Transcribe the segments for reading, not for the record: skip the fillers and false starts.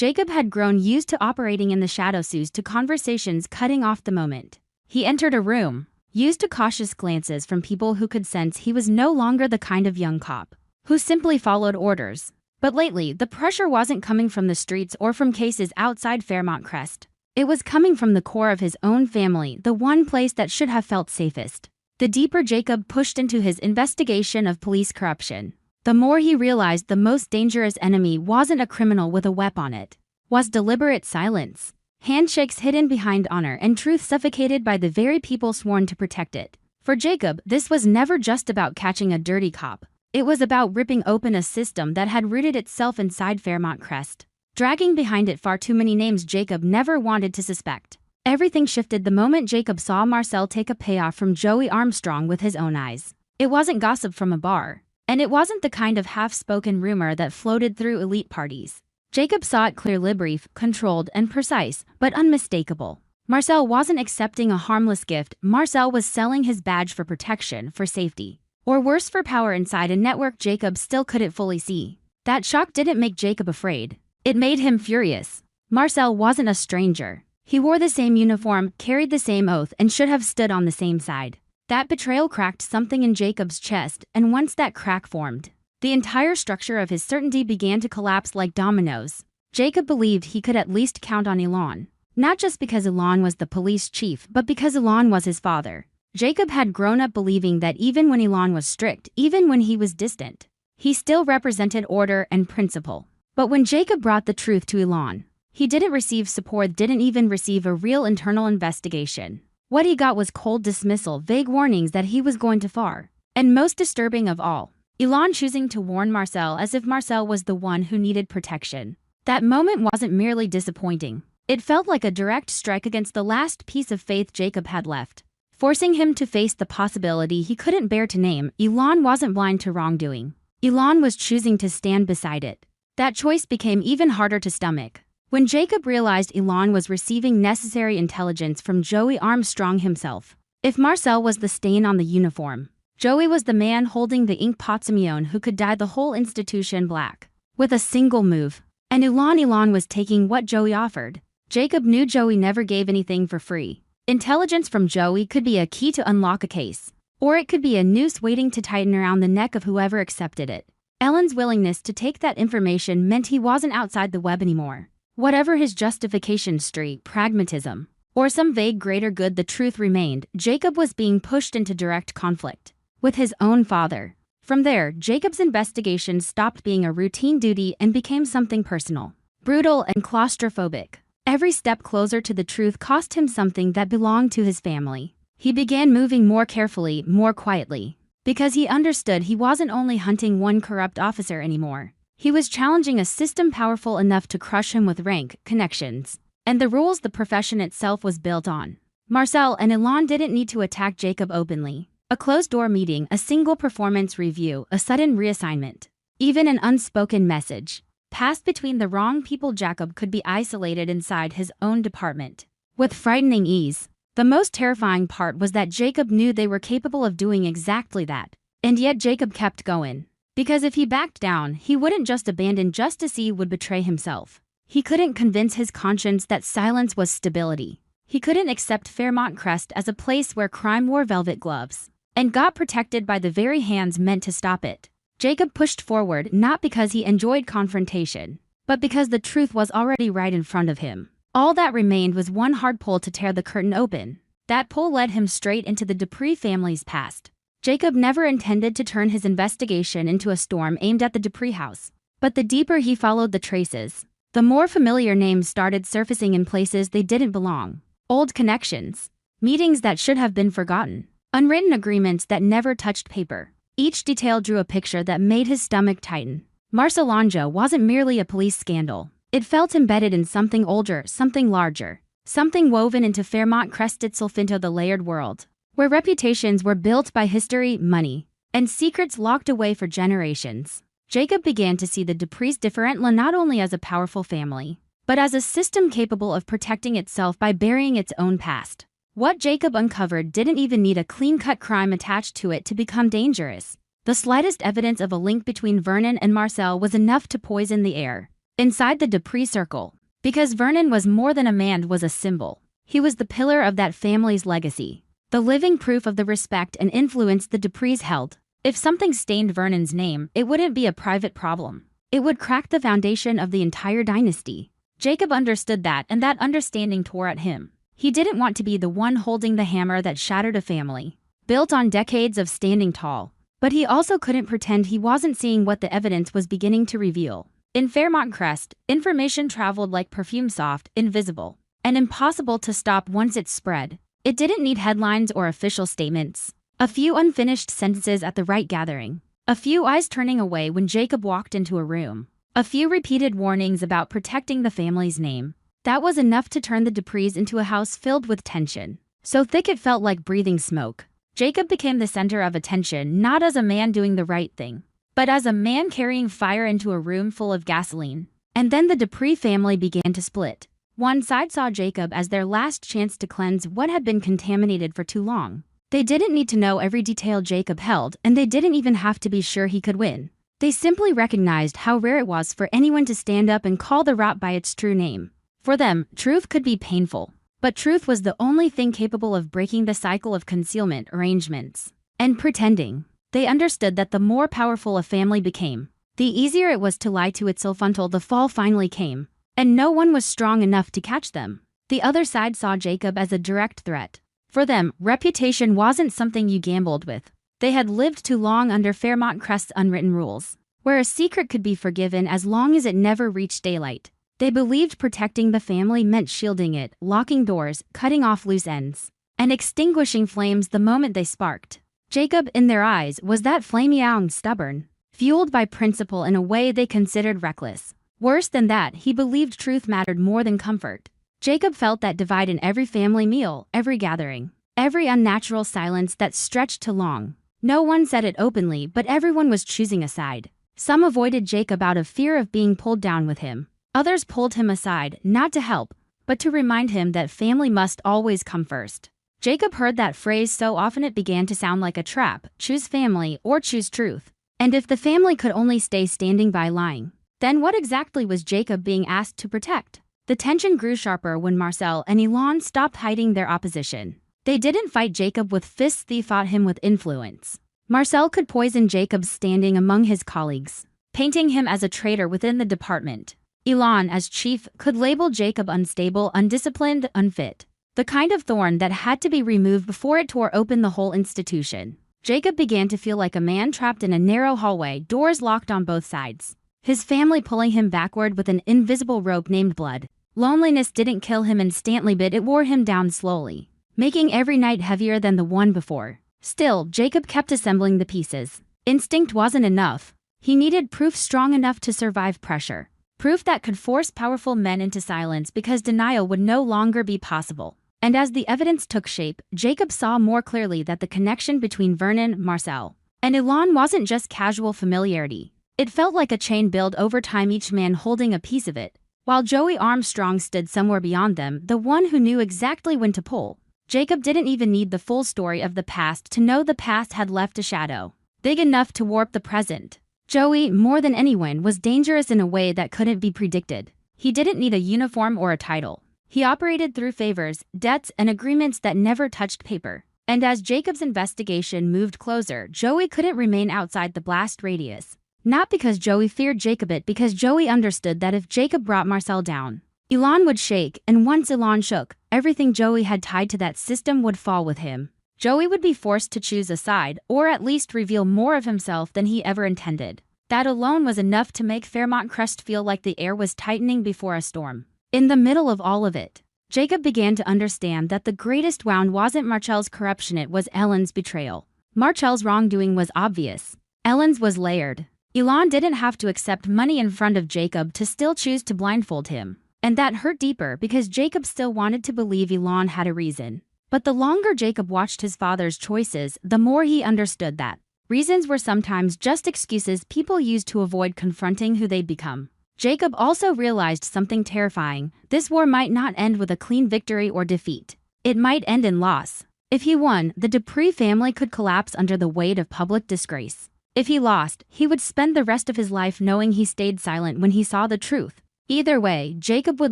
Jacob had grown used to operating in the shadows, to conversations cutting off the moment he entered a room, used to cautious glances from people who could sense he was no longer the kind of young cop who simply followed orders. But lately, the pressure wasn't coming from the streets or from cases outside Fairmont Crest. It was coming from the core of his own family, the one place that should have felt safest. The deeper Jacob pushed into his investigation of police corruption, the more he realized the most dangerous enemy wasn't a criminal with a weapon on it, was deliberate silence. Handshakes hidden behind honor and truth suffocated by the very people sworn to protect it. For Jacob, this was never just about catching a dirty cop. It was about ripping open a system that had rooted itself inside Fairmont Crest, dragging behind it far too many names Jacob never wanted to suspect. Everything shifted the moment Jacob saw Marcel take a payoff from Joey Armstrong with his own eyes. It wasn't gossip from a bar, and it wasn't the kind of half-spoken rumor that floated through elite parties. Jacob saw it clearly, brief, controlled, and precise, but unmistakable. Marcel wasn't accepting a harmless gift. Marcel was selling his badge for protection, for safety, or worse, for power inside a network Jacob still couldn't fully see. That shock didn't make Jacob afraid. It made him furious. Marcel wasn't a stranger. He wore the same uniform, carried the same oath, and should have stood on the same side. That betrayal cracked something in Jacob's chest, and once that crack formed, the entire structure of his certainty began to collapse like dominoes. Jacob believed he could at least count on Elon. Not just because Elon was the police chief, but because Elon was his father. Jacob had grown up believing that even when Elon was strict, even when he was distant, he still represented order and principle. But when Jacob brought the truth to Elon, he didn't receive support, didn't even receive a real internal investigation. What he got was cold dismissal, vague warnings that he was going too far. And most disturbing of all, Elon choosing to warn Marcel as if Marcel was the one who needed protection. That moment wasn't merely disappointing. It felt like a direct strike against the last piece of faith Jacob had left, forcing him to face the possibility he couldn't bear to name. Elon wasn't blind to wrongdoing. Elon was choosing to stand beside it. That choice became even harder to stomach when Jacob realized Elon was receiving necessary intelligence from Joey Armstrong himself. If Marcel was the stain on the uniform, Joey was the man holding the ink pot Simeon who could dye the whole institution black with a single move. And Elon was taking what Joey offered. Jacob knew Joey never gave anything for free. Intelligence from Joey could be a key to unlock a case, or it could be a noose waiting to tighten around the neck of whoever accepted it. Ellen's willingness to take that information meant he wasn't outside the web anymore. Whatever his justification, street pragmatism, or some vague greater good, the truth remained. Jacob was being pushed into direct conflict with his own father. From there, Jacob's investigation stopped being a routine duty and became something personal, brutal, and claustrophobic. Every step closer to the truth cost him something that belonged to his family. He began moving more carefully, more quietly, because he understood he wasn't only hunting one corrupt officer anymore. He was challenging a system powerful enough to crush him with rank, connections, and the rules the profession itself was built on. Marcel and Elon didn't need to attack Jacob openly. A closed-door meeting, a single performance review, a sudden reassignment, even an unspoken message passed between the wrong people. Jacob could be isolated inside his own department with frightening ease. The most terrifying part was that Jacob knew they were capable of doing exactly that. And yet Jacob kept going. Because if he backed down, he wouldn't just abandon justice, he would betray himself. He couldn't convince his conscience that silence was stability. He couldn't accept Fairmont Crest as a place where crime wore velvet gloves and got protected by the very hands meant to stop it. Jacob pushed forward not because he enjoyed confrontation, but because the truth was already right in front of him. All that remained was one hard pull to tear the curtain open. That pull led him straight into the Dupree family's past. Jacob never intended to turn his investigation into a storm aimed at the Dupree house. But the deeper he followed the traces, the more familiar names started surfacing in places they didn't belong. Old connections, meetings that should have been forgotten, unwritten agreements that never touched paper. Each detail drew a picture that made his stomach tighten. Marcelonjo wasn't merely a police scandal. It felt embedded in something older, something larger, something woven into Fairmont Crest itself, into the layered world, where reputations were built by history, money, and secrets locked away for generations. Jacob began to see the Duprees differently, not only as a powerful family, but as a system capable of protecting itself by burying its own past. What Jacob uncovered didn't even need a clean-cut crime attached to it to become dangerous. The slightest evidence of a link between Vernon and Marcel was enough to poison the air. inside the Dupree circle. Because Vernon was more than a man was a symbol. He was the pillar of that family's legacy. The living proof of the respect and influence the Duprees held. If something stained Vernon's name, it wouldn't be a private problem. It would crack the foundation of the entire dynasty. Jacob understood that, and that understanding tore at him. He didn't want to be the one holding the hammer that shattered a family, built on decades of standing tall. But he also couldn't pretend he wasn't seeing what the evidence was beginning to reveal. In Fairmont Crest, information traveled like perfume, soft, invisible, and impossible to stop once it spread. It didn't need headlines or official statements. A few unfinished sentences at the right gathering. A few eyes turning away when Jacob walked into a room. A few repeated warnings about protecting the family's name. That was enough to turn the Duprees into a house filled with tension. So thick it felt like breathing smoke. Jacob became the center of attention, not as a man doing the right thing, but as a man carrying fire into a room full of gasoline. And then the Dupree family began to split. One side saw Jacob as their last chance to cleanse what had been contaminated for too long. They didn't need to know every detail Jacob held, and they didn't even have to be sure he could win. They simply recognized how rare it was for anyone to stand up and call the rot by its true name. For them, truth could be painful, but truth was the only thing capable of breaking the cycle of concealment, arrangements, and pretending. They understood that the more powerful a family became, the easier it was to lie to itself until the fall finally came, and no one was strong enough to catch them. The other side saw Jacob as a direct threat. For them, reputation wasn't something you gambled with. They had lived too long under Fairmont Crest's unwritten rules, where a secret could be forgiven as long as it never reached daylight. They believed protecting the family meant shielding it, locking doors, cutting off loose ends, and extinguishing flames the moment they sparked. Jacob, in their eyes, was that flame young, stubborn, fueled by principle in a way they considered reckless. Worse than that, he believed truth mattered more than comfort. Jacob felt that divide in every family meal, every gathering, every unnatural silence that stretched too long. No one said it openly, but everyone was choosing a side. Some avoided Jacob out of fear of being pulled down with him. Others pulled him aside, not to help, but to remind him that family must always come first. Jacob heard that phrase so often it began to sound like a trap: choose family or choose truth. And if the family could only stay standing by lying, then what exactly was Jacob being asked to protect? The tension grew sharper when Marcel and Elon stopped hiding their opposition. They didn't fight Jacob with fists, they fought him with influence. Marcel could poison Jacob's standing among his colleagues, painting him as a traitor within the department. Elon, as chief, could label Jacob unstable, undisciplined, unfit. The kind of thorn that had to be removed before it tore open the whole institution. Jacob began to feel like a man trapped in a narrow hallway, doors locked on both sides. His family pulling him backward with an invisible rope named blood. Loneliness didn't kill him instantly, but it wore him down slowly, making every night heavier than the one before. Still, Jacob kept assembling the pieces. Instinct wasn't enough. He needed proof strong enough to survive pressure. Proof that could force powerful men into silence because denial would no longer be possible. And as the evidence took shape, Jacob saw more clearly that the connection between Vernon, Marcel, and Elon wasn't just casual familiarity. It felt like a chain built over time, each man holding a piece of it. While Joey Armstrong stood somewhere beyond them, the one who knew exactly when to pull. Jacob didn't even need the full story of the past to know the past had left a shadow big enough to warp the present. Joey, more than anyone, was dangerous in a way that couldn't be predicted. He didn't need a uniform or a title. He operated through favors, debts, and agreements that never touched paper. And as Jacob's investigation moved closer, Joey couldn't remain outside the blast radius. Not because Joey feared Jacob, but because Joey understood that if Jacob brought Marcel down, Elon would shake, and once Elon shook, everything Joey had tied to that system would fall with him. Joey would be forced to choose a side, or at least reveal more of himself than he ever intended. That alone was enough to make Fairmont Crest feel like the air was tightening before a storm. In the middle of all of it, Jacob began to understand that the greatest wound wasn't Marcel's corruption, it was Ellen's betrayal. Marcel's wrongdoing was obvious. Ellen's was layered. Elon didn't have to accept money in front of Jacob to still choose to blindfold him. And that hurt deeper because Jacob still wanted to believe Elon had a reason. But the longer Jacob watched his father's choices, the more he understood that reasons were sometimes just excuses people used to avoid confronting who they'd become. Jacob also realized something terrifying. This war might not end with a clean victory or defeat. It might end in loss. If he won, the Dupree family could collapse under the weight of public disgrace. If he lost, he would spend the rest of his life knowing he stayed silent when he saw the truth. Either way, Jacob would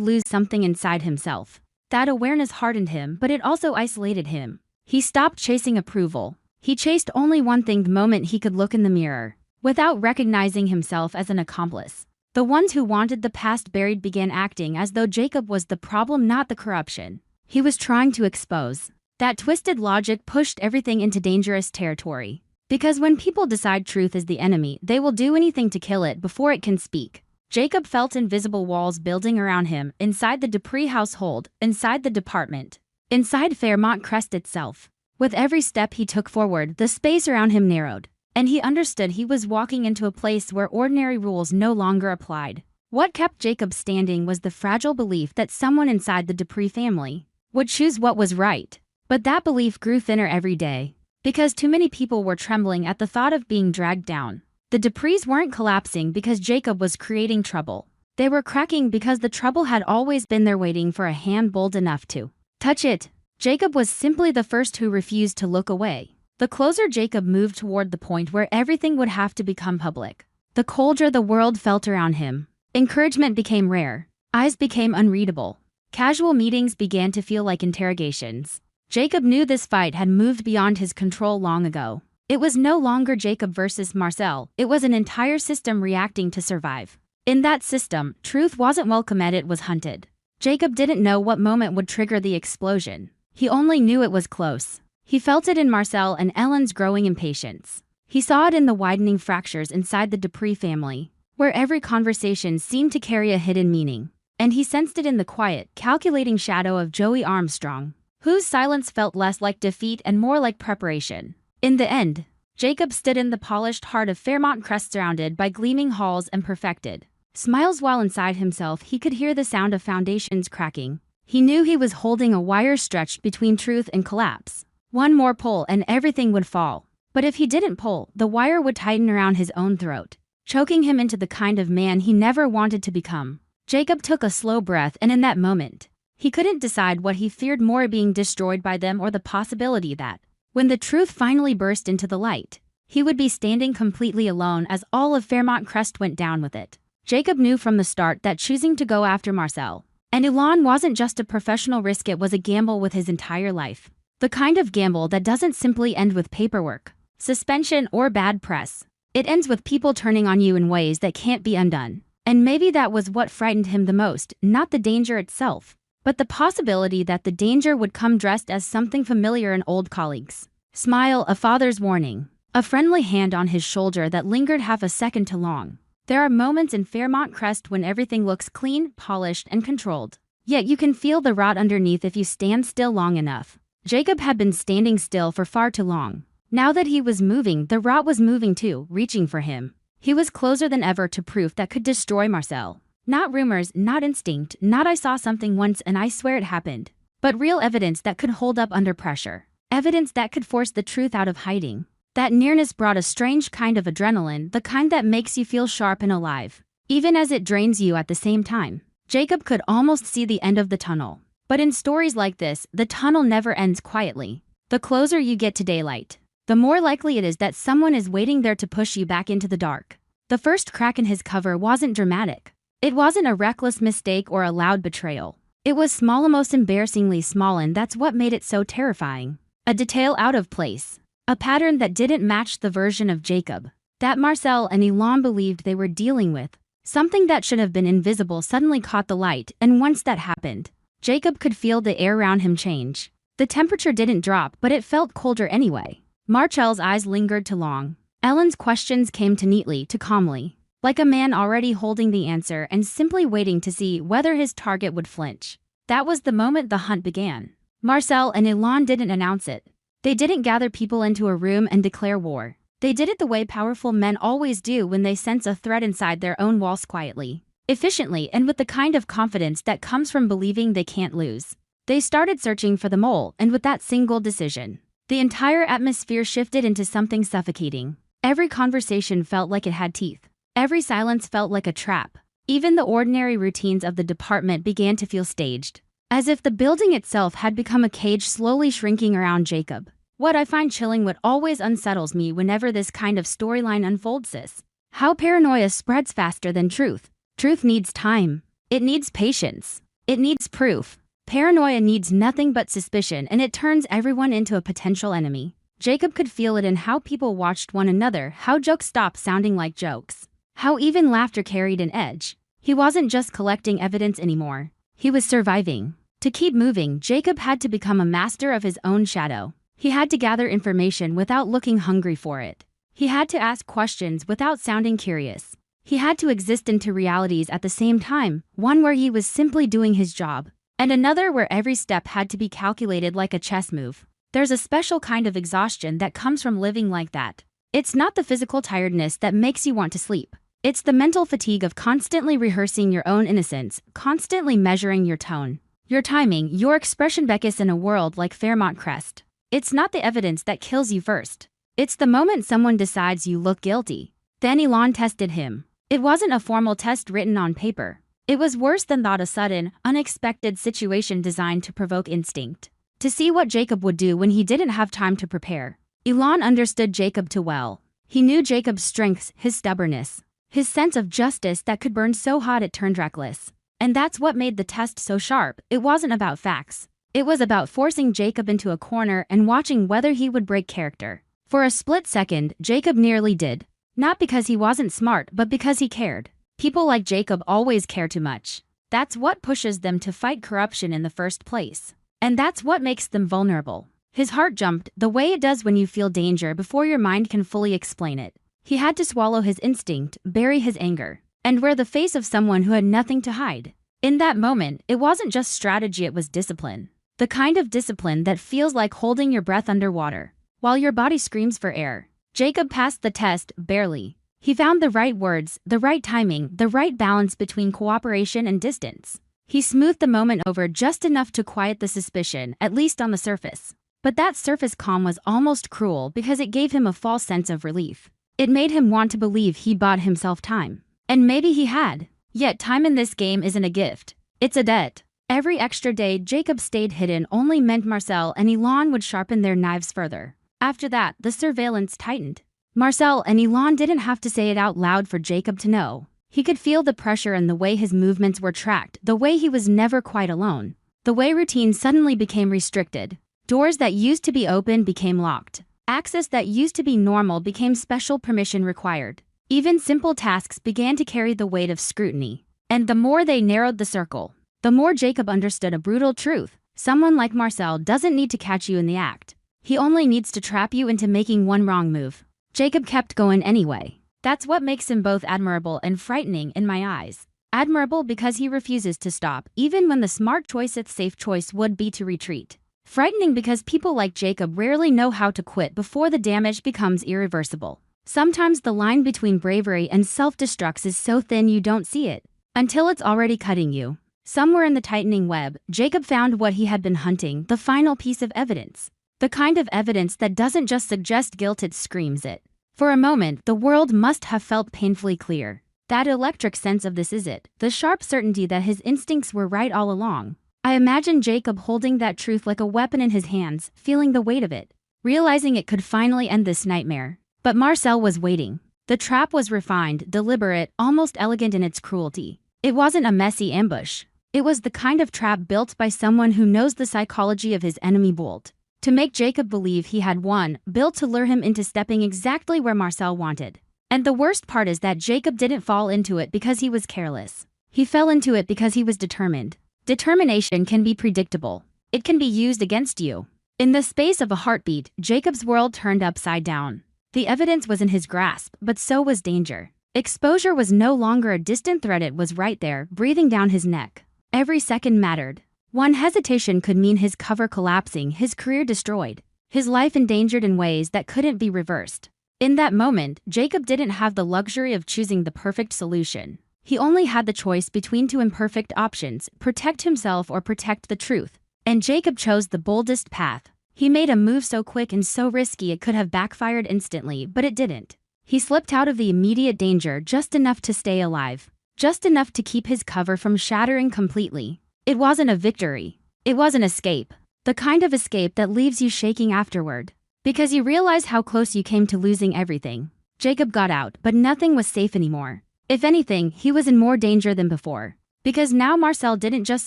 lose something inside himself. That awareness hardened him, but it also isolated him. He stopped chasing approval. He chased only one thing the moment he could look in the mirror, without recognizing himself as an accomplice. The ones who wanted the past buried began acting as though Jacob was the problem, not the corruption he was trying to expose. That twisted logic pushed everything into dangerous territory. Because when people decide truth is the enemy, they will do anything to kill it before it can speak. Jacob felt invisible walls building around him, inside the Dupree household, inside the department, inside Fairmont Crest itself. With every step he took forward, the space around him narrowed, and he understood he was walking into a place where ordinary rules no longer applied. What kept Jacob standing was the fragile belief that someone inside the Dupree family would choose what was right. But that belief grew thinner every day, because too many people were trembling at the thought of being dragged down. The Duprees weren't collapsing because Jacob was creating trouble. They were cracking because the trouble had always been there, waiting for a hand bold enough to touch it. Jacob was simply the first who refused to look away. The closer Jacob moved toward the point where everything would have to become public, the colder the world felt around him. Encouragement became rare. Eyes became unreadable. Casual meetings began to feel like interrogations. Jacob knew this fight had moved beyond his control long ago. It was no longer Jacob versus Marcel, it was an entire system reacting to survive. In that system, truth wasn't welcome, it was hunted. Jacob didn't know what moment would trigger the explosion. He only knew it was close. He felt it in Marcel and Ellen's growing impatience. He saw it in the widening fractures inside the Dupree family, where every conversation seemed to carry a hidden meaning. And he sensed it in the quiet, calculating shadow of Joey Armstrong, whose silence felt less like defeat and more like preparation. In the end, Jacob stood in the polished heart of Fairmont Crest, surrounded by gleaming halls and perfected smiles, while inside himself he could hear the sound of foundations cracking. He knew he was holding a wire stretched between truth and collapse. One more pull and everything would fall. But if he didn't pull, the wire would tighten around his own throat, choking him into the kind of man he never wanted to become. Jacob took a slow breath, and in that moment, he couldn't decide what he feared more, being destroyed by them or the possibility that, when the truth finally burst into the light, he would be standing completely alone as all of Fairmont Crest went down with it. Jacob knew from the start that choosing to go after Marcel and Ilan wasn't just a professional risk, it was a gamble with his entire life. The kind of gamble that doesn't simply end with paperwork, suspension, or bad press. It ends with people turning on you in ways that can't be undone. And maybe that was what frightened him the most, not the danger itself, but the possibility that the danger would come dressed as something familiar: an old colleague's smile, a father's warning, a friendly hand on his shoulder that lingered half a second too long. There are moments in Fairmont Crest when everything looks clean, polished, and controlled. Yet you can feel the rot underneath if you stand still long enough. Jacob had been standing still for far too long. Now that he was moving, the rot was moving too, reaching for him. He was closer than ever to proof that could destroy Marcel. Not rumors, not instinct, not "I saw something once and I swear it happened," but real evidence that could hold up under pressure. Evidence that could force the truth out of hiding. That nearness brought a strange kind of adrenaline, the kind that makes you feel sharp and alive, even as it drains you at the same time. Jacob could almost see the end of the tunnel. But in stories like this, the tunnel never ends quietly. The closer you get to daylight, the more likely it is that someone is waiting there to push you back into the dark. The first crack in his cover wasn't dramatic. It wasn't a reckless mistake or a loud betrayal. It was small, almost embarrassingly small, and that's what made it so terrifying. A detail out of place. A pattern that didn't match the version of Jacob that Marcel and Ilan believed they were dealing with. Something that should have been invisible suddenly caught the light, and once that happened, Jacob could feel the air around him change. The temperature didn't drop, but it felt colder anyway. Marcel's eyes lingered too long. Ellen's questions came too neatly, too calmly, like a man already holding the answer and simply waiting to see whether his target would flinch. That was the moment the hunt began. Marcel and Ilan didn't announce it. They didn't gather people into a room and declare war. They did it the way powerful men always do when they sense a threat inside their own walls, quietly, efficiently, and with the kind of confidence that comes from believing they can't lose. They started searching for the mole, and with that single decision, the entire atmosphere shifted into something suffocating. Every conversation felt like it had teeth. Every silence felt like a trap. Even the ordinary routines of the department began to feel staged, as if the building itself had become a cage slowly shrinking around Jacob. What I find chilling, what always unsettles me whenever this kind of storyline unfolds, is how paranoia spreads faster than truth. Truth needs time. It needs patience. It needs proof. Paranoia needs nothing but suspicion, and it turns everyone into a potential enemy. Jacob could feel it in how people watched one another, how jokes stopped sounding like jokes, how even laughter carried an edge. He wasn't just collecting evidence anymore. He was surviving. To keep moving, Jacob had to become a master of his own shadow. He had to gather information without looking hungry for it. He had to ask questions without sounding curious. He had to exist in two realities at the same time, one where he was simply doing his job, and another where every step had to be calculated like a chess move. There's a special kind of exhaustion that comes from living like that. It's not the physical tiredness that makes you want to sleep. It's the mental fatigue of constantly rehearsing your own innocence, constantly measuring your tone, your timing, your expression. Beckus in a world like Fairmont Crest. It's not the evidence that kills you first. It's the moment someone decides you look guilty. Then Elon tested him. It wasn't a formal test written on paper. It was worse than that, a sudden, unexpected situation designed to provoke instinct. To see what Jacob would do when he didn't have time to prepare. Elon understood Jacob too well. He knew Jacob's strengths, his stubbornness, his sense of justice that could burn so hot it turned reckless. And that's what made the test so sharp. It wasn't about facts. It was about forcing Jacob into a corner and watching whether he would break character. For a split second, Jacob nearly did. Not because he wasn't smart, but because he cared. People like Jacob always care too much. That's what pushes them to fight corruption in the first place. And that's what makes them vulnerable. His heart jumped, the way it does when you feel danger before your mind can fully explain it. He had to swallow his instinct, bury his anger, and wear the face of someone who had nothing to hide. In that moment, it wasn't just strategy, it was discipline. The kind of discipline that feels like holding your breath underwater, while your body screams for air. Jacob passed the test, barely. He found the right words, the right timing, the right balance between cooperation and distance. He smoothed the moment over just enough to quiet the suspicion, at least on the surface. But that surface calm was almost cruel because it gave him a false sense of relief. It made him want to believe he bought himself time. And maybe he had. Yet time in this game isn't a gift. It's a debt. Every extra day Jacob stayed hidden only meant Marcel and Elon would sharpen their knives further. After that, the surveillance tightened. Marcel and Elon didn't have to say it out loud for Jacob to know. He could feel the pressure in the way his movements were tracked, the way he was never quite alone, the way routine suddenly became restricted. Doors that used to be open became locked. Access that used to be normal became special permission required. Even simple tasks began to carry the weight of scrutiny. And the more they narrowed the circle, the more Jacob understood a brutal truth. Someone like Marcel doesn't need to catch you in the act. He only needs to trap you into making one wrong move. Jacob kept going anyway. That's what makes him both admirable and frightening in my eyes. Admirable because he refuses to stop, even when the smart choice, its safe choice, would be to retreat. Frightening because people like Jacob rarely know how to quit before the damage becomes irreversible. Sometimes the line between bravery and self-destruct is so thin you don't see it, until it's already cutting you. Somewhere in the tightening web, Jacob found what he had been hunting, the final piece of evidence. The kind of evidence that doesn't just suggest guilt, it screams it. For a moment, the world must have felt painfully clear. That electric sense of this is it, the sharp certainty that his instincts were right all along. I imagined Jacob holding that truth like a weapon in his hands, feeling the weight of it, realizing it could finally end this nightmare. But Marcel was waiting. The trap was refined, deliberate, almost elegant in its cruelty. It wasn't a messy ambush. It was the kind of trap built by someone who knows the psychology of his enemy bold. To make Jacob believe he had won, built to lure him into stepping exactly where Marcel wanted. And the worst part is that Jacob didn't fall into it because he was careless. He fell into it because he was determined. Determination can be predictable. It can be used against you. In the space of a heartbeat, Jacob's world turned upside down. The evidence was in his grasp, but so was danger. Exposure was no longer a distant threat, it was right there, breathing down his neck. Every second mattered. One hesitation could mean his cover collapsing, his career destroyed, his life endangered in ways that couldn't be reversed. In that moment, Jacob didn't have the luxury of choosing the perfect solution. He only had the choice between two imperfect options, protect himself or protect the truth. And Jacob chose the boldest path. He made a move so quick and so risky it could have backfired instantly, but it didn't. He slipped out of the immediate danger just enough to stay alive, just enough to keep his cover from shattering completely. It wasn't a victory. It was an escape. The kind of escape that leaves you shaking afterward, because you realize how close you came to losing everything. Jacob got out, but nothing was safe anymore. If anything, he was in more danger than before. Because now Marcel didn't just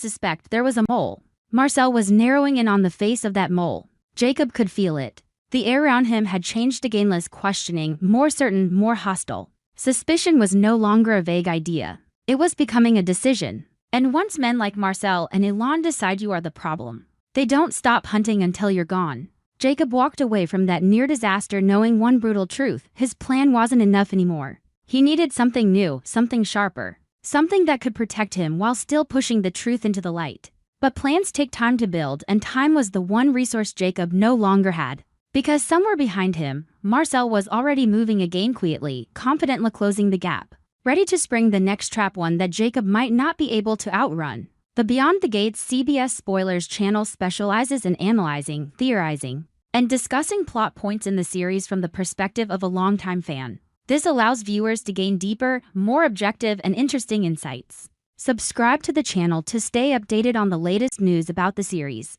suspect there was a mole. Marcel was narrowing in on the face of that mole. Jacob could feel it. The air around him had changed again, less questioning, more certain, more hostile. Suspicion was no longer a vague idea. It was becoming a decision. And once men like Marcel and Elan decide you are the problem, they don't stop hunting until you're gone. Jacob walked away from that near disaster knowing one brutal truth: his plan wasn't enough anymore. He needed something new, something sharper, something that could protect him while still pushing the truth into the light. But plans take time to build, and time was the one resource Jacob no longer had. Because somewhere behind him, Marcel was already moving again, quietly, confidently closing the gap, ready to spring the next trap, one that Jacob might not be able to outrun. The Beyond the Gates CBS Spoilers channel specializes in analyzing, theorizing, and discussing plot points in the series from the perspective of a longtime fan. This allows viewers to gain deeper, more objective, and interesting insights. Subscribe to the channel to stay updated on the latest news about the series.